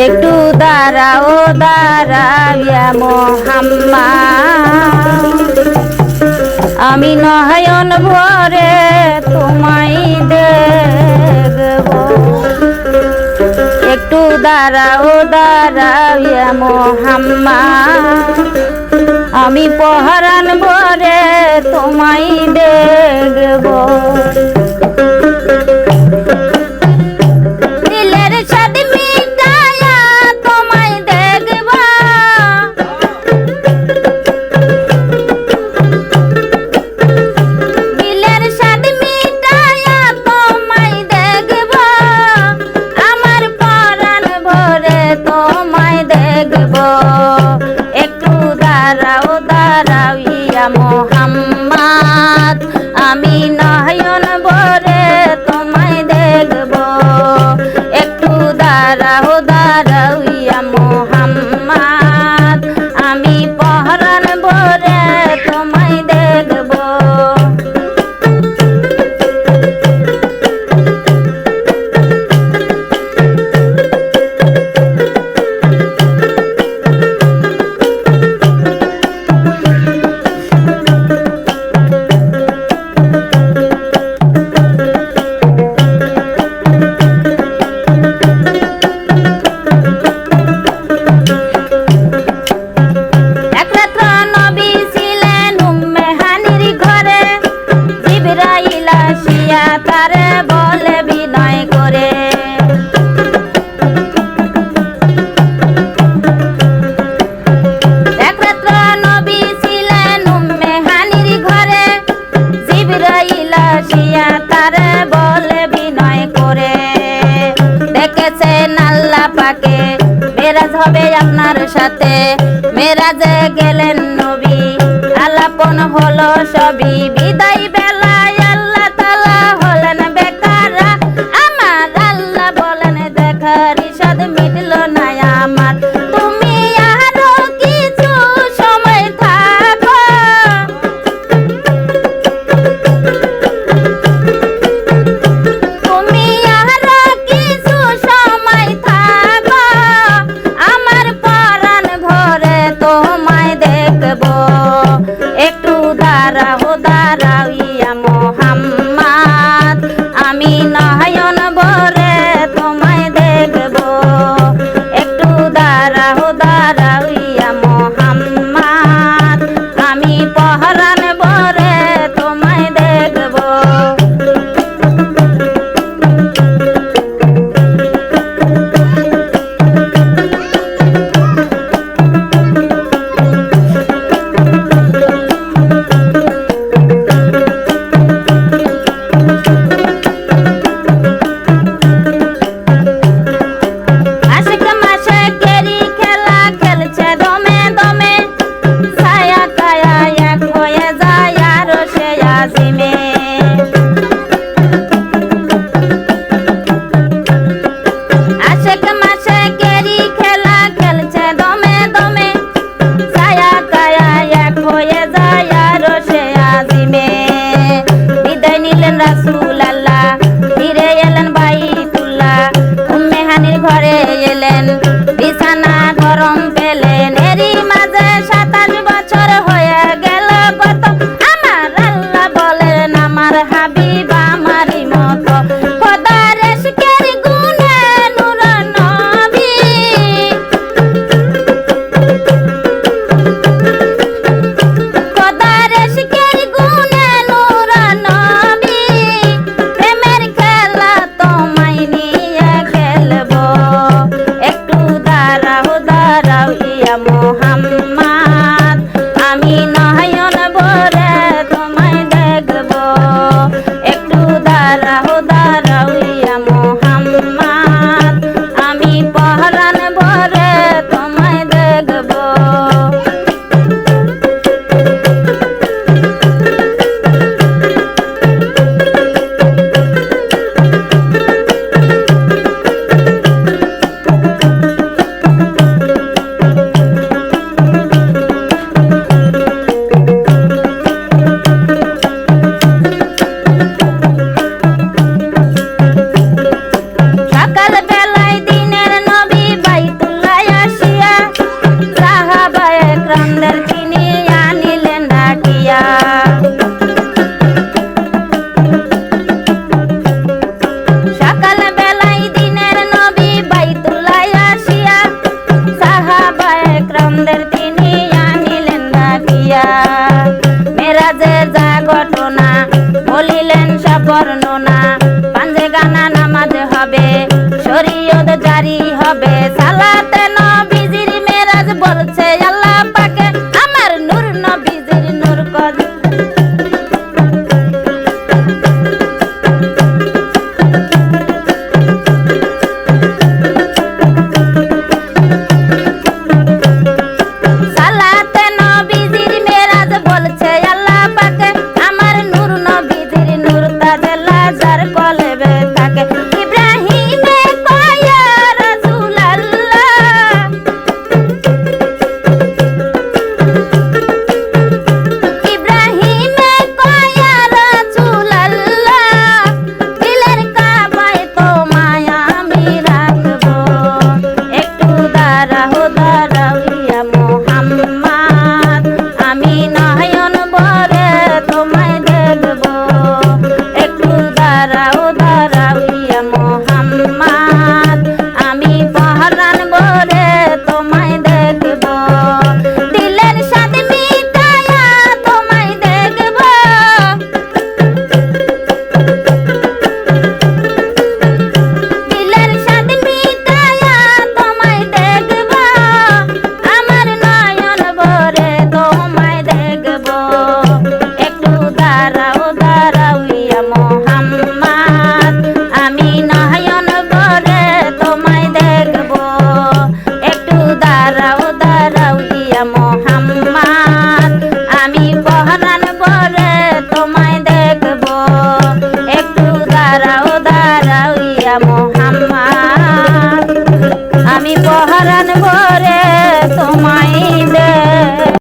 একটু দাঁড়াও দাঁড়াইয়া মোহাম্মদ, আমি নয়ন ভরে তোমায় দেখব। একটু দাঁড়াও দাঁড়াইয়া মোহাম্মদ, আমি পহরান ভরে তোমায় দেখব। দিলের সাথ মিটায়া তোমায় দেখব, দিলের সাথ মিটায়া তোমায় দেখব, আমার পরাণ ভরে তোমায় দেখব। একটু দাঁড়াও দাঁড়াও ইয়া মোহাম্মদ, আমি নয়ন ভরে তোমায় দেখব। একটু দাঁড়াও দাঁড়াও ইয়া মোহাম্মদ, আমি পহরান ভরে তোমায় দেখব। তারে বলে বিনয় করে, এক রাত্র নবী ছিলেন উম্মে হানির ঘরে, জিবরাইল আসিয়া তারে বলে বিনয় করে, দেখেছেন আল্লাহ পাকে মেরাজ হবে আপনার সাথে। মেরাজে গেলেন নবী, আলাপন হলো সবই, বিদায় বেলায় আল্লাহ তাআলা হলেন বেকারা। আমার আল্লাহ বলেন দেখার ইশাদ মিটল না আমার, তুমি আরো কিছু সময় থাকো, তুমি আরো কিছু সময় থাকো, আমার পরাণ ভরে তোমায় দেখব। একটু দাঁড়াও দাঁড়াও ইয়া মোহাম্মদ, আমি নয়ন ভরে তোমায় দেখব। একটু দাঁড়াও দাঁড়াও ইয়া মোহাম্মদ, আমি পহরান ভরে তোমায় দেখব। রাসূল আল্লাহ ফিরে এলেন বাইতুল্লাহ, উম্মে হানির ঘরে এলেন, বিছানা গরম পেলেন, এরই মাঝে 27 বছর হয়ে গেল কত। আমার আল্লাহ বলেন আমার হাবিব আমারই মতো, খোদার ইশকের গুণে নূর নবী, খোদার ইশকের গুণে নূর নবী, বর্ণনা